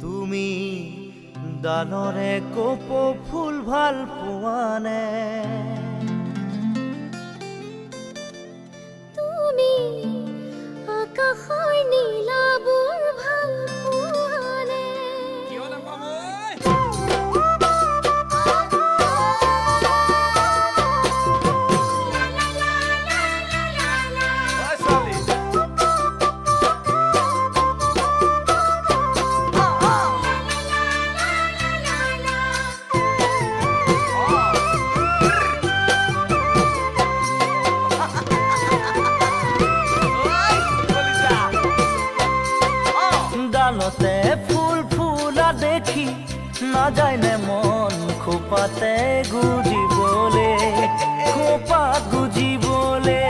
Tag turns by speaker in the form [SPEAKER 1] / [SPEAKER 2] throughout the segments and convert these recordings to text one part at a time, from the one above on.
[SPEAKER 1] তুমি ডালৰে কপৌ ফুল ভাল পোৱানে?
[SPEAKER 2] তুমি আকাশৰ নীলাবোৰ ভাল পোৱানে?
[SPEAKER 1] ডালতে ফুল ফুলা দেখি না যায় নে মন খোপাতে গুজিবলে, খোপাত গুজিবলে।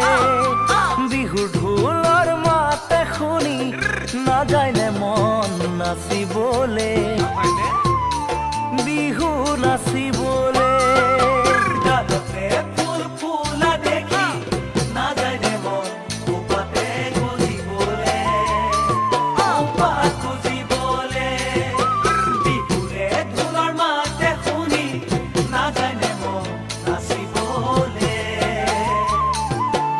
[SPEAKER 1] বিহুৰ ঢোলৰ মাতে শুনি না যায় নে মন নাচিবলে, বিহু নাচিবলে। ডালতে ফুল ফুলা দেখি না যায় নে মন খোপাতে গুজিবলে, খোপাত গুজিবলে। বিহুৰে ঢোলৰ মাতে শুনি না যায় নে মন নাচিবলে,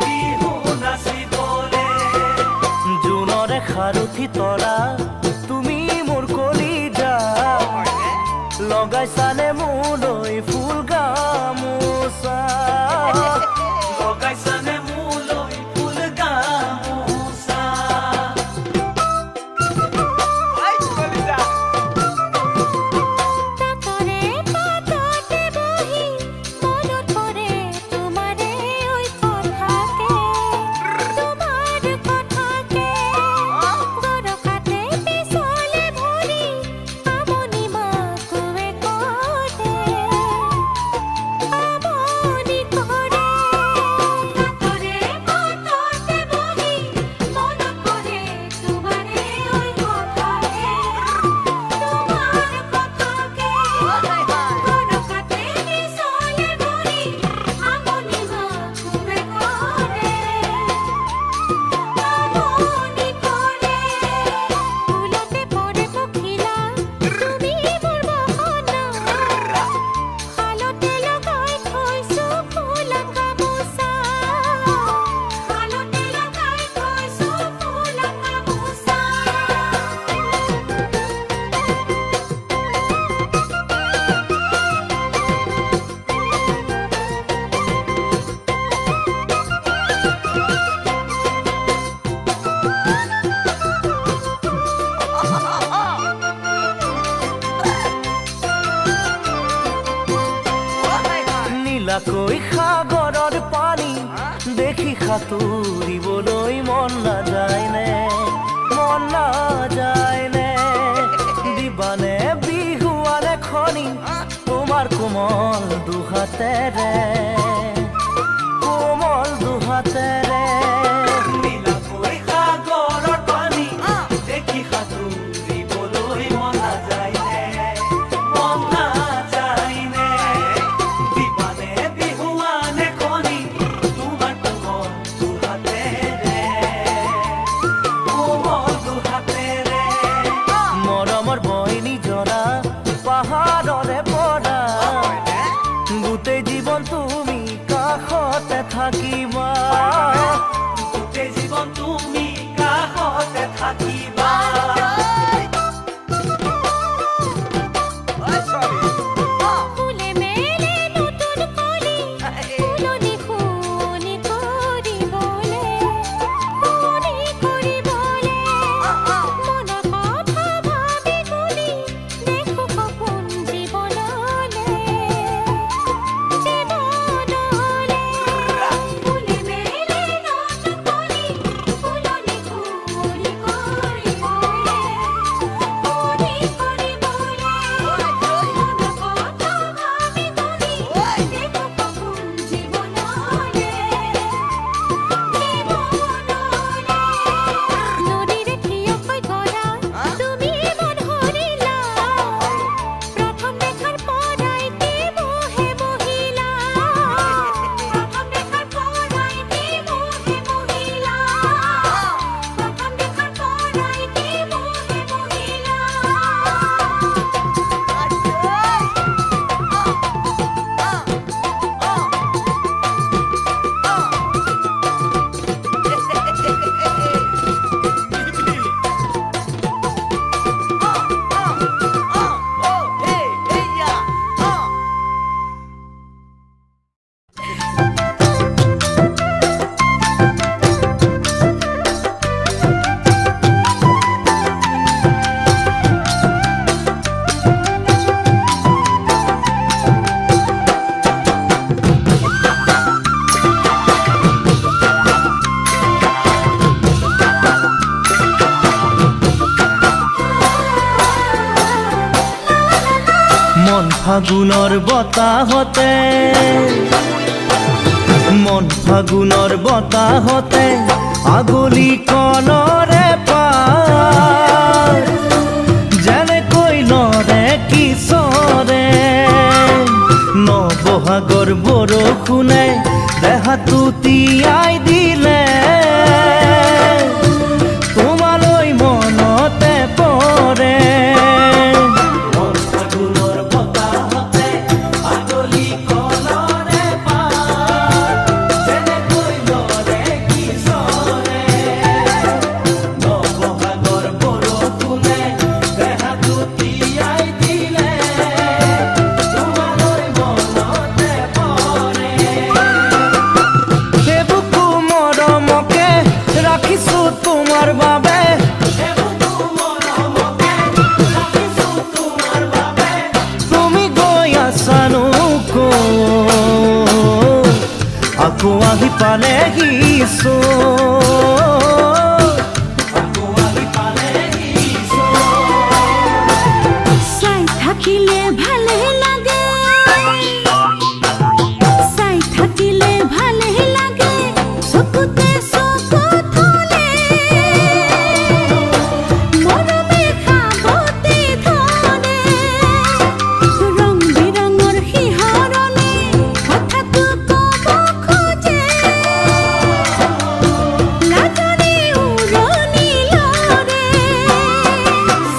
[SPEAKER 1] বিহু নাচিবলে। জোনৰে সাৰথি তৰা তুমি মোৰ কলিজা, লগাইছানে মোলৈ ফুল গামোচা, লগাইছানে মোলৈ ফুল গামোচা।
[SPEAKER 2] তাতৰে পাততে বহি মনত পৰে তোমাৰে ঐ কথাকে, তোমাৰ কথাকে। গৰকাতে পিছলে ভৰি আমনি মাকুৱে কৰে, আমনি কৰে। তাতৰে পাততে বহি মনত পৰে তোমাৰে ঐ কথাকে, তোমাৰ কথাকে। গৰকাতে পিছলে ভৰি আমনি মাকুৱে কৰে, আমনি কৰে। ফুলতে পৰে পখিলা তুমি মোৰ বহনা, শালতে লগাই থৈছো ফুলা গামোচা, শালতে লগাই থৈছো ফুলা গামোচা।
[SPEAKER 1] নীলাকৈ সাগৰৰ পানী দেখি সাঁতুৰিবলৈ মন নাযায়নে, মন নাযায়নে? দিবানে বিহুৱানে খনি তোমাৰ কোমল দুহাতেৰে, কোমল দুহাতেৰে। নীলাকৈ সাগৰৰ পানী দেখি সাঁতুৰিবলৈ মন নাযায়নে, মন নাযায়নে? দিবানে বিহুৱানে খনি তোমাৰ কোমল দুহাতেৰে, কোমল দুহাতেৰে। মৰমৰ বৈনী জৰা পাহাৰৰে পৰা, গোটেই জীৱন তুমি কাষতে থাকিবা, গোটেই জীৱন তুমি কাষতে থাকিবা।
[SPEAKER 2] ফুলে মেলে নতুন কলি ফুলনি শুৱনি কৰিবলে, শুৱনি কৰিবলে। মনৰ কথা ভাবি গুণি দেখো সপোন জীৱনলে, জীৱনলে। ফুলে মেলে নতুন কলি ফুলনি শুৱনি কৰিবলে,
[SPEAKER 1] মন ফাগুনৰ বতাহতে মন ফাগুনৰ বতাহতে আগলি কলৰে পাৰ যেনেকৈ লৰে কিশোৰে নবহাগৰ বৰষুণে দেহাটো তিয়াই দিলে তোমালৈ মনতে পৰে মন ফাগুনৰ বতাহতে আগলি কলৰে পাৰ যেনেকৈ লৰে কিশোৰে নবহাগৰ বৰষুণে দেহাটো তিয়াই দিলে তোমালৈ মনতে পৰে সেইবুকু মৰমকে ৰাখিছো তোমাৰ বাবে তুমি গৈ আছানো আকৌ আহি পালেহি
[SPEAKER 2] চাই থাকিলে ভালে লাগে, চাই থাকিলে ভালে লাগে, চকুতে চকু থলে মৰমে সাৱটি ধৰে ৰং বিৰঙৰ শিহৰণে কথাটো ক'ব খোজে লাজৰে উৰণি লৰে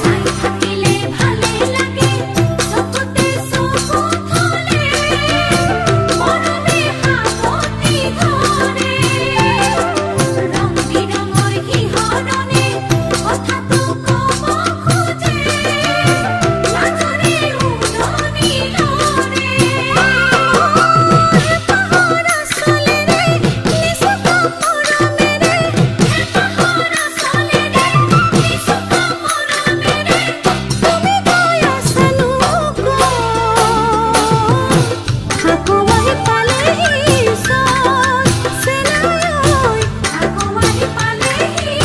[SPEAKER 2] চাই থাকিলে ভালে লাগে, চকুতে চকু থলে মৰমে সাৱটি ধৰে ৰং বিৰঙৰ শিহৰণে কথাটো ক'ব খোজে লাজৰে উৰণি লৰে পাহৰা চলেৰে নিচুকা মৰমেৰে পাহৰা চলেৰে নিচুকা মৰমেৰে তুমি গৈ আছানো আকৌ আহি পালেহি চেনাই আকৌ আহি পালেহি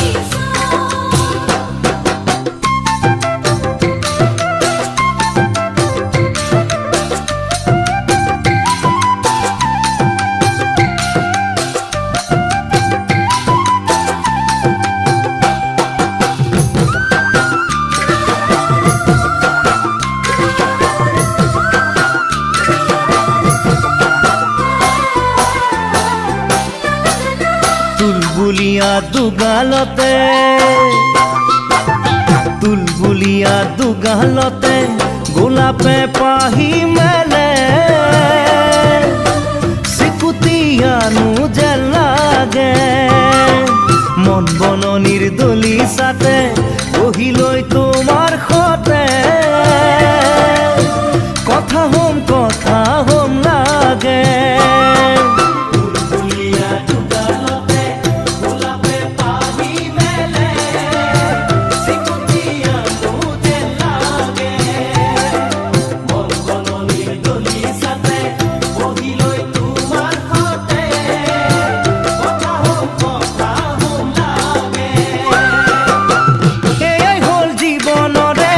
[SPEAKER 1] তুলবুলীয়া দুগালতে তুলবুলীয়া দুগালতে গোলাপে পাহি মেলে চিকুটিয়ানো যেন লাগে মন বননিৰ দলিচাতে বহিলৈ তোমাৰ সতে কথা হম লাগে এয়াই হ'ল জীৱনৰে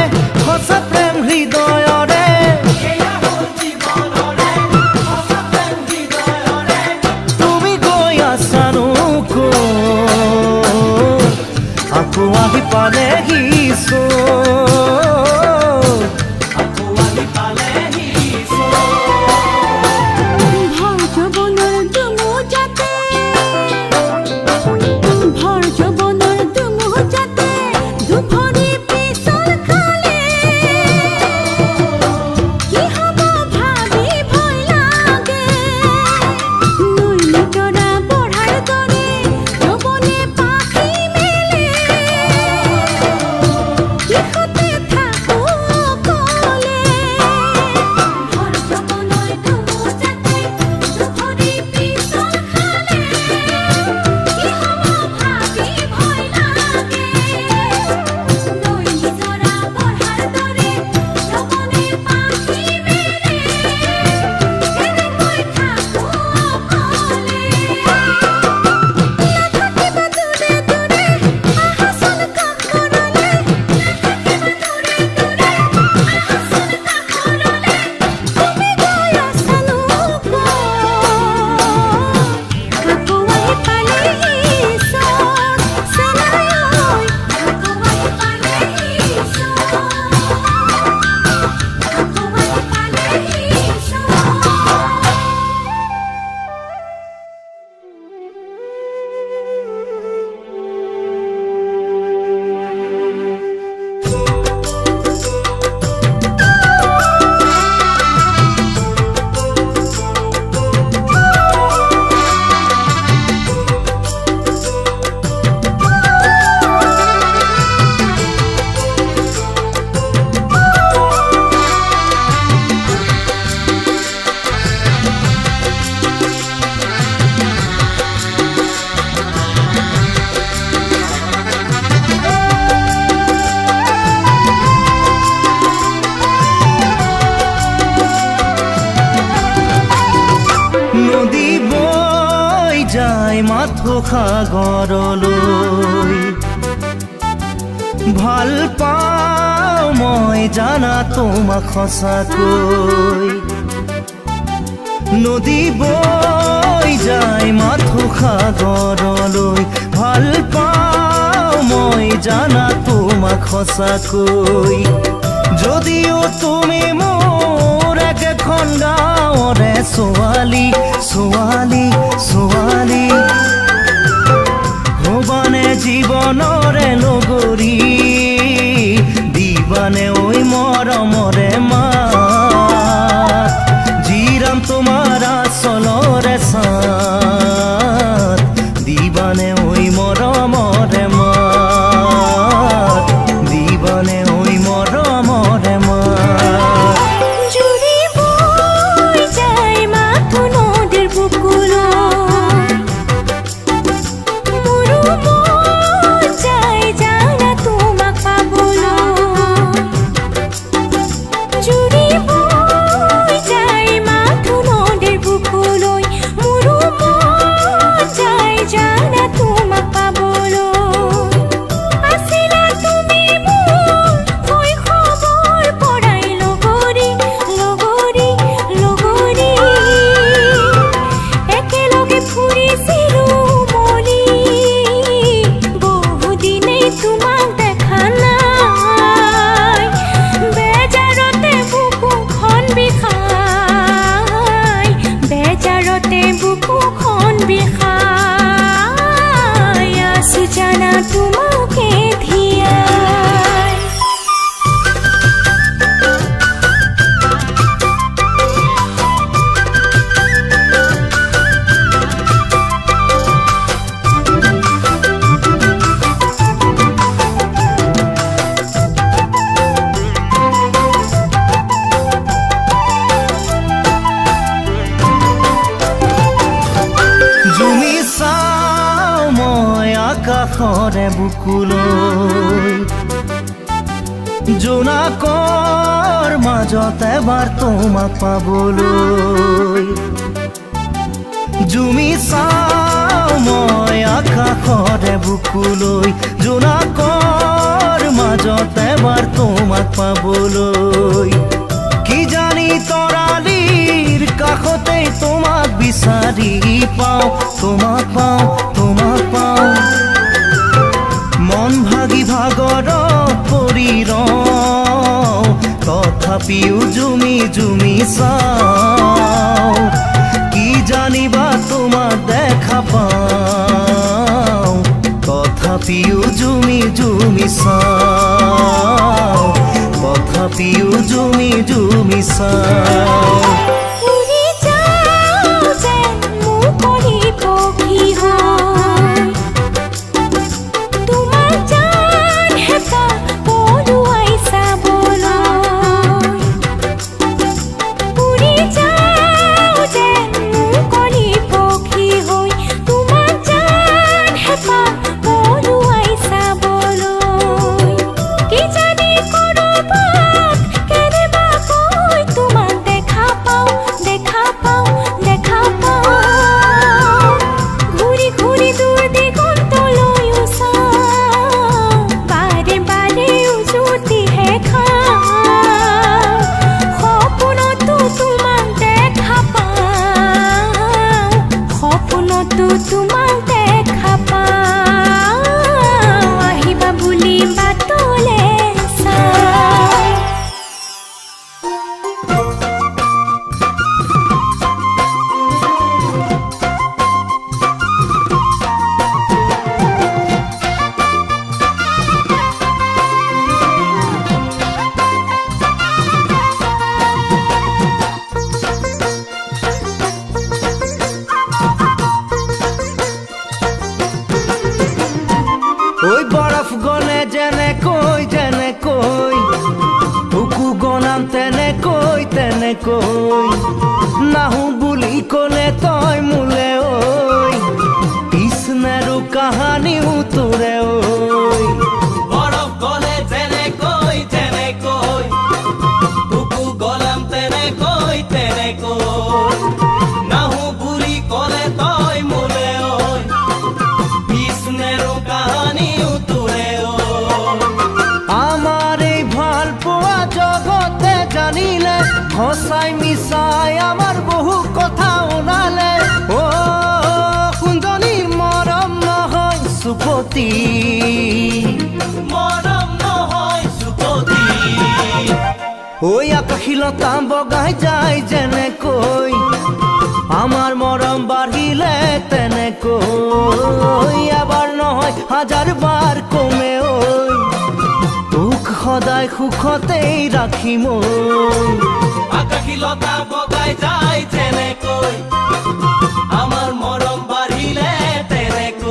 [SPEAKER 1] সাগৰলৈ ভাল পাওঁ মই জানা তোমাক সঁচাকৈ নদী বৈ যায় মাথো সাগৰলৈ ভাল পাওঁ মই জানা তোমাক সঁচাকৈ যদিও তুমি মোৰ একেখন গাঁৱৰে ছোৱালী ছোৱালী ছোৱালী হবানে জীৱনৰে লগৰী দিবানে ঐ মৰমৰে মাত জিৰাম তোমাৰ আচলৰে চাত দিবানে ঐ মৰমৰে মাত দিবানে ঐ মৰমৰে মাত
[SPEAKER 2] জুৰি বৈ যায় মাথো নদীৰ বুকুলৈ মোৰো মন যায় জানা তোমাক পাবলৈ জুৰি বৈ যায় মাথো নদীৰ বুকুলৈ মোৰো মন যায় জানা তোমাক পাবলৈ আছিলা তুমি মোৰ শৈশৱৰ পৰাই লগৰী লগৰী লগৰী একেলগে ফুৰিছিলো মলি বহুদিনেই তোমাক দেখা নাই বেজাৰতে বুকুখন বিষাই বেজাৰতে বুকুখন বিষাই আছো জানা তোমাকে ধিয়াই
[SPEAKER 1] জুমি চাওঁ মই আকাশৰে বুকুলৈ জোনাকৰ মাজত এবাৰ তোমাক পাবলৈ জুমি চাওঁ মই আকাশৰে বুকুলৈ জোনাকৰ মাজত এবাৰ তোমাক পাবলৈ কি জানি তৰালিৰ কাষতেই তোমাক বিচাৰি পাওঁ তোমাক পাওঁ তোমাক পাওঁ মন ভাগি ভাগৰত পৰি ৰওঁ তথাপিও জুমি জুমি চাওঁ কি জানিবা তোমাক দেখা পাওঁ তথাপিও জুমি জুমি চাওঁ তথাপিও জুমি জুমি চাওঁ
[SPEAKER 2] উৰি যাওঁ যেন মুকলি পখী হৈ তোমাৰ জান হেঁপাহ পলুৱাই চাবলৈ উৰি যাওঁ যেন মুকলি পখী হৈ তোমাৰ জান হেঁপাহ পলুৱাই চাবলৈ কি জানি কৰবাত কেনেবাকৈ তোমাক দেখা পাওঁ দেখা পাওঁ দেখা পাওঁ ঘূৰি ঘূৰি দূৰ দিগন্তলৈও চাওঁ বাৰে বাৰে উজুতিহে খাওঁ সপোনতো তোমাক দেখা পাওঁ সপোনতো তোমাক দেখা পাওঁ আহিবা বুলি বাটলে চাওঁ
[SPEAKER 1] ঐ বৰফ গনে যেনেকৈ যেনেকৈ বুকু গনাম তেনেকৈ তেনেকৈ নাহো বুলি ক'লে তই মোলে ঐ কৃষ্ণৰো কাহানিও তোৰে ঐ
[SPEAKER 3] বৰফ গলে যেনেকৈ তেনেকৈ বুকু গলাম তেনেকৈ তেনেকৈ নাহো বুলি ক'লে তই মোলে ঐ
[SPEAKER 1] জানিলে সঁচাই মিছাই আমাৰ বহু কথা ওলালে অ কুঞ্জনী মৰম নহয় চুপতি
[SPEAKER 3] মৰম নহয় চুপতি
[SPEAKER 1] ঐ আকাশীলতা বগাই যায় যেনেকৈ আমাৰ মৰম বাঢ়িলে তেনেকৈ এবাৰ নহয় হাজাৰ বাৰ কমে ঐ তোক সদায় সুখতেই ৰাখিম ঐ
[SPEAKER 3] আকাশীলতা বগাই যায় যেনেকৈ আমাৰ মৰম বাঢ়িলে তেনেকৈ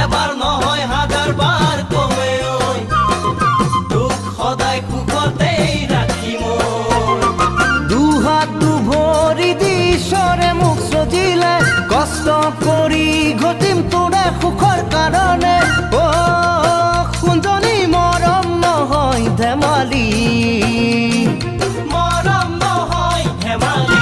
[SPEAKER 3] এবাৰ নহয় হাজাৰ বাৰ কমে ঐ তোক সদায় সুখতেই ৰাখিম
[SPEAKER 1] দুহাত দুভৰি দি ঈশ্বৰে মোক সজিলে কষ্ট কৰি ঘটিম তোৰে সুখৰ কাৰণে অ কুঞ্জনী মৰম নহয় ধেমালি
[SPEAKER 3] মৰম নহয় ধেমালি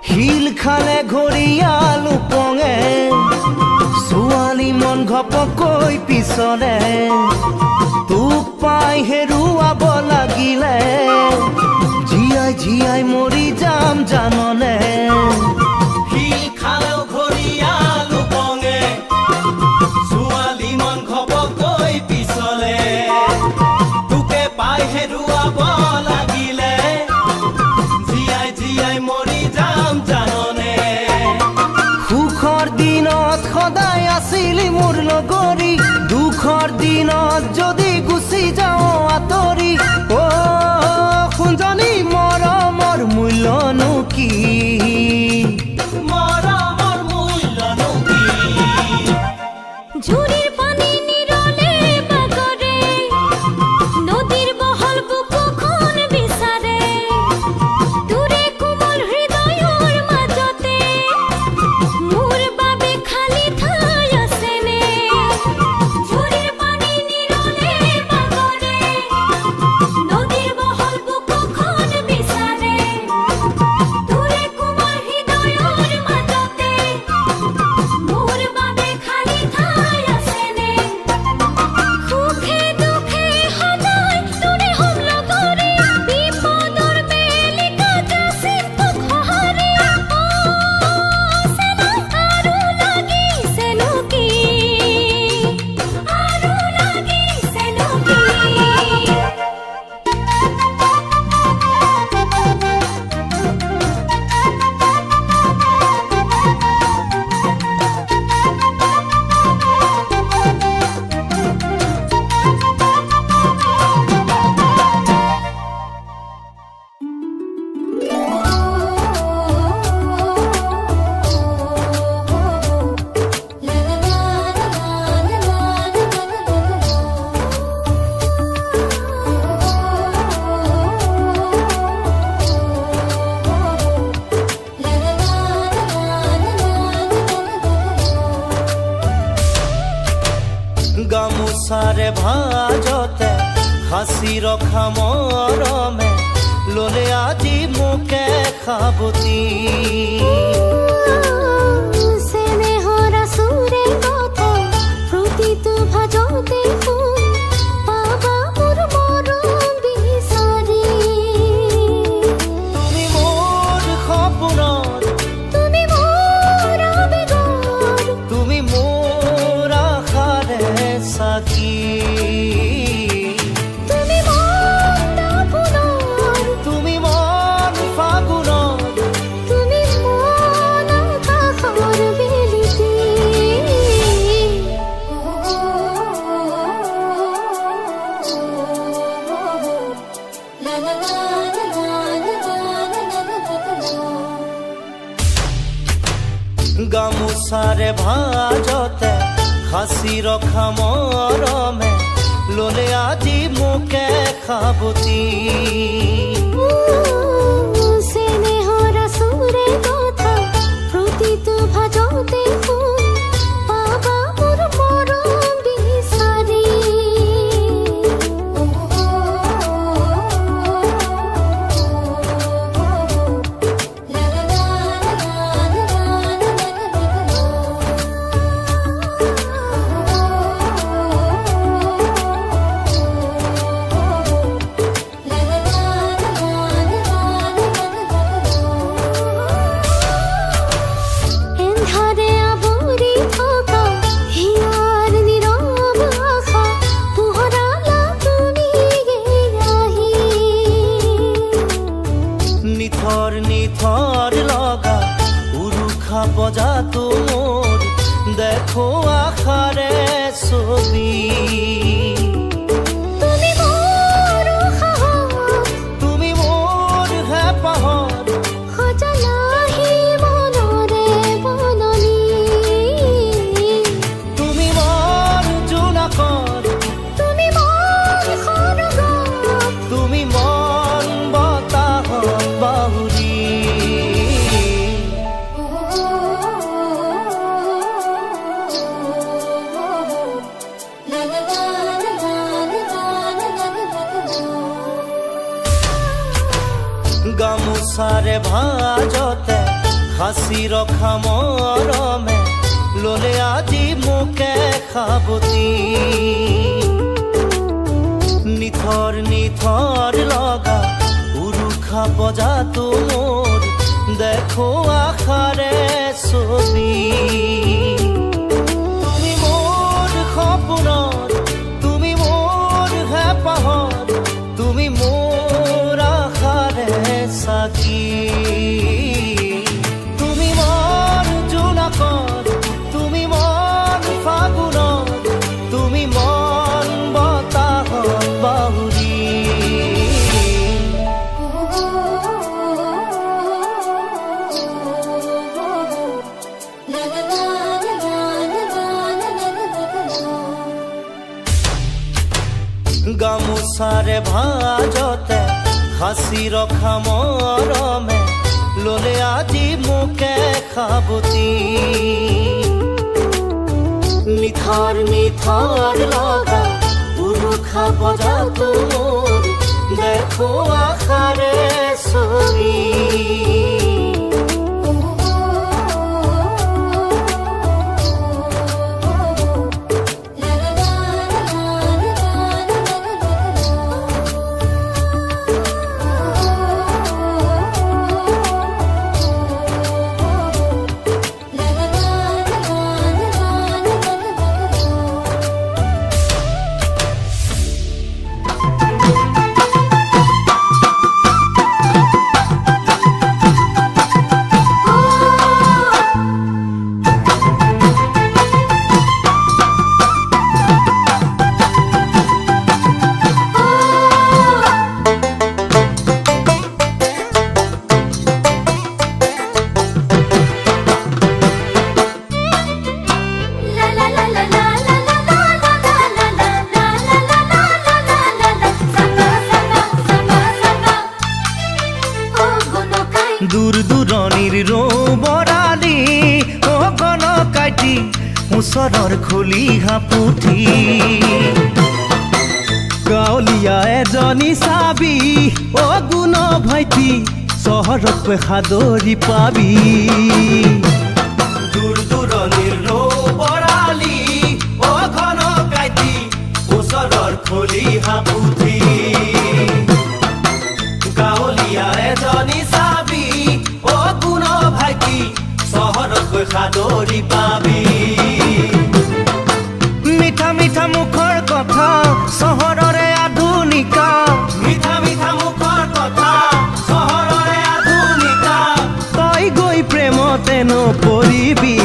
[SPEAKER 1] শিল খালে ঘৰিয়াল উপঙে ছোৱালী মন ঘপকৈ পিছলে তোক পাই হেৰুৱাব লাগিলে জীয়াই জীয়াই মৰি যাম জাননে
[SPEAKER 3] শিল খালেও ঘৰিয়াল উপঙে ছোৱালী মন ঘপকৈ পিছলে তোকে পাই হেৰুৱাব লাগিলে জীয়াই জীয়াই মৰি যাম জাননে
[SPEAKER 1] সুখৰ দিনত সদায় আছিলি মোৰ লগৰী দুখৰ দিনত যদি গুচি যাওঁ আঁতৰি অ কুঞ্জনী মৰমৰ মূল্যনো কি
[SPEAKER 3] মৰমৰ মূল্যনো কি
[SPEAKER 2] ঝুৰিৰ পানী নিৰলে বাগৰে নদীৰ বহল বুকুখন বিচাৰে তোৰে কোমল হৃদয়ৰ মাজতে মোৰ বাবে খালী ঠাই আছেনে ঝুৰিৰ পানী নিৰলে বাগৰে নদীৰ বহল বুকুখন বিচাৰে তোৰে কোমল হৃদয়ৰ মাজতে মোৰ বাবে খালী ঠাই আছেনে সুখে দুখে সদায় তোৰে হ'ম লগৰী বিপদৰ বেলিকা যাচিম তোক সঁহাৰি অ চেনো আৰু লাগিছেনো কি আৰু লাগিছেনো কি
[SPEAKER 1] গামোচাৰে ভাজতে সাঁচি ৰখা মৰমে ললে আজি মোকে সাবতি
[SPEAKER 2] স্নেহৰ সুৰে কথা প্ৰতিটো ভাজতে ফুল পাবা মোৰ মৰম বিচাৰি
[SPEAKER 1] তুমি মোৰ সপোনত
[SPEAKER 2] তুমি মোৰ আবেগৰ
[SPEAKER 1] তুমি মোৰ আশাৰে সাথী
[SPEAKER 2] তুমি মন দাপোনৰ
[SPEAKER 1] তুমি মন ফাগুনত
[SPEAKER 2] তুমি মন
[SPEAKER 1] ভাজতে সাঁচি ৰখা মৰমে ললে আজি মোকে সাৱটি
[SPEAKER 2] স্নেহৰ সুৰে কথা প্ৰতিটো ভাজতে শুন পাবা মোৰ মৰম বিচাৰি এন্ধাৰে আৱৰি থকা হিয়াৰ নীৰৱ আশা পোহৰালা তুমি আহি
[SPEAKER 1] নিথৰ নিথৰ লগা উৰুষা বজাতো মোৰ দেখো আশাৰে ছবি
[SPEAKER 2] তুমি মোৰ সাহস
[SPEAKER 1] তুমি মোৰ হেঁপাহত
[SPEAKER 2] সজলাহি মনৰে বননি
[SPEAKER 1] তুমি মোৰ জোনাকত
[SPEAKER 2] তুমি মোৰ সৰগত
[SPEAKER 1] তুমি মন বতাহত বাহুৰি গামোচাৰে ভাজতে সাঁচি ৰখা মৰমে ললে আজি মোকে সাৱটি নিথৰ নিথৰ লগা উৰুষা বজাতো মোৰ দেখো আশাৰে ছবি তুমি মোৰ সপোনত তুমি মোৰ হেঁপাহত তুমি মোৰ আশাৰে চাকি তুমি মোৰ জোনাকত তুমি মন ফাগুনত তুমি মন বতাহত বাহুৰি গামোচাৰে ভাজতে সাঁচি ৰখা মৰমে ললে আজি মোকে সাৱটি নিথৰ নিথৰ লগা উৰুষা বজাতো মোৰ দেখো আশাৰে ছবি দূৰ দূৰণিৰ ৰৌবৰালি অগণ কাটি ওচৰৰ খুলি হাপুঠি গাঁৱলীয়া এজনী চাবি অগুণ ভাইটি চহৰতকৈ সাদৰি পাবি দূৰ দূৰণিৰ ৰৌবৰালি অগণ কাটি ওচৰৰ খুলি হাপুঠি গাঁৱলীয়া এজনী চাবি অগুণ ভাইটি চহৰতকৈ সাদৰি পাবি মিঠা মিঠা মুখৰ কথা চহৰৰে আধুনিকা মিঠা মিঠা মুখৰ কথা চহৰৰে আধুনিকা তই গৈ প্ৰেমতে নপৰিবি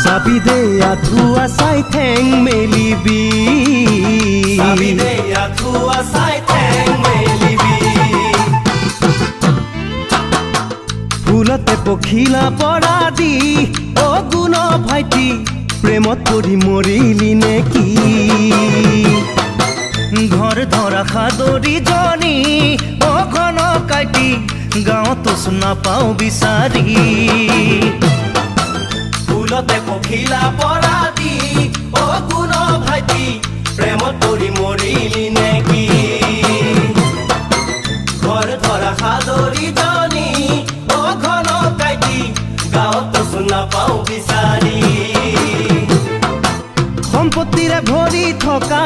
[SPEAKER 1] চাবি দে আঁঠুৱা চাই ঠেং মেলিবি চাবি দে আঁঠুৱা চাই ঠেং মেলিবি ফুলতে পখিলা পৰা দি অ গুণ ভাইটি প্ৰেমত পৰি মৰিলি নেকি ঘৰ ধৰা সাদৰী জনী অঘন কাটি গাঁৱতো নাপাওঁ বিচাৰি
[SPEAKER 3] ফুলতে পখিলা পৰা দি অ গুণ ভাইটি প্ৰেমত পৰি মৰিলি নেকি ঘৰ ধৰা সাদৰী জনী অঘন কাটি গাঁৱতো নাপাওঁ বিচাৰি
[SPEAKER 1] সম্পত্তিৰে ভৰি থকা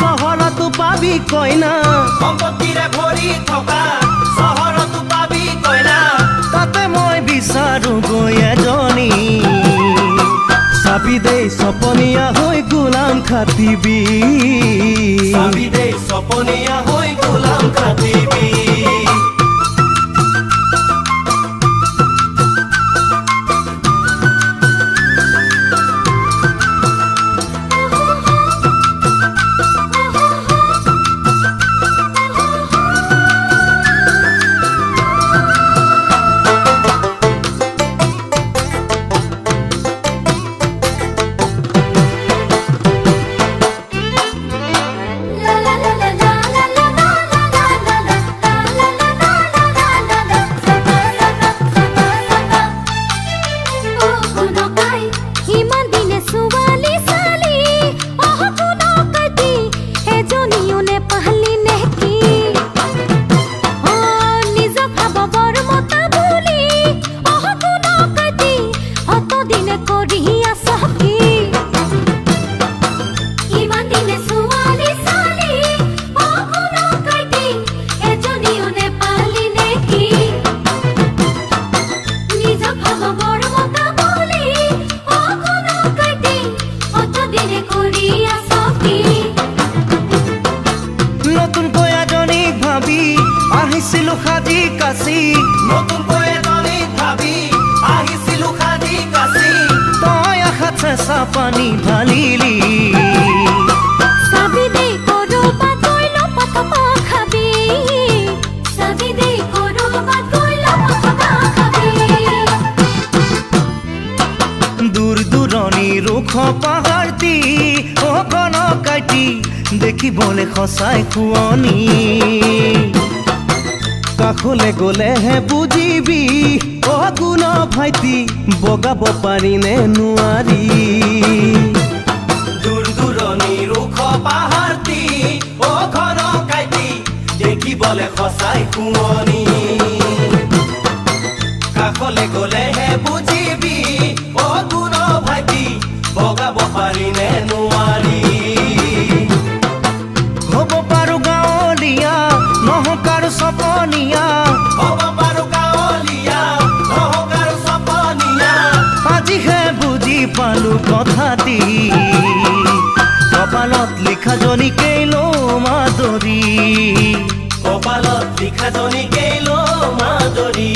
[SPEAKER 1] চহৰতো পাবি কইনা
[SPEAKER 3] সম্পত্তিৰে ভৰি থকা চহৰতো পাবি কইনা
[SPEAKER 1] তাতে মই বিচাৰো গৈ এজনী চাবি দেই চপনীয়া হৈ গোলাম খাটিবি
[SPEAKER 3] চাবি দেই চপনীয়া হৈ গোলাম খাটিবি
[SPEAKER 1] নতুনকৈ এজনীক ভাবি আহিছিলো সাজি কাচি
[SPEAKER 3] নতুনকৈ এজনীক ভাবি আহিছিলো সাজি কাচি
[SPEAKER 1] তই আশাত চেঁচা পানী ঢালিলি
[SPEAKER 2] চাবি দেই কৰবাত গৈ লপতপা খাবি চাবি দেই কৰবাত গৈ লপতপা খাবি
[SPEAKER 1] দূৰ দূৰণি ৰুখ পাহাৰ দি অঘন কাটি দেখিবলৈ সঁচাই শুৱনি কাষলৈ গ'লেহে বুজিবি অ গুণ ভাইটি বগাব পাৰিনে নোৱাৰি
[SPEAKER 3] দূৰ দূৰণি ৰুখ পাহাৰ দি অঘন কাটি দেখিবলৈ সঁচাই শুৱনি কাষলৈ গ'লেহে বুজিবি অ গুণ ভাইটি বগাব পাৰিনে নোৱাৰি
[SPEAKER 1] হ'ব পাৰো গাঁৱলীয়া নহওক আৰু চপনীয়া
[SPEAKER 3] হ'ব পাৰো গাঁৱলীয়া নহওক আৰু চপনীয়া
[SPEAKER 1] আজিহে বুজি পালো কথাটি কপালত লিখাজনীকেই লো মাদৰি
[SPEAKER 3] কপালত লিখাজনীকেই লো মাদৰি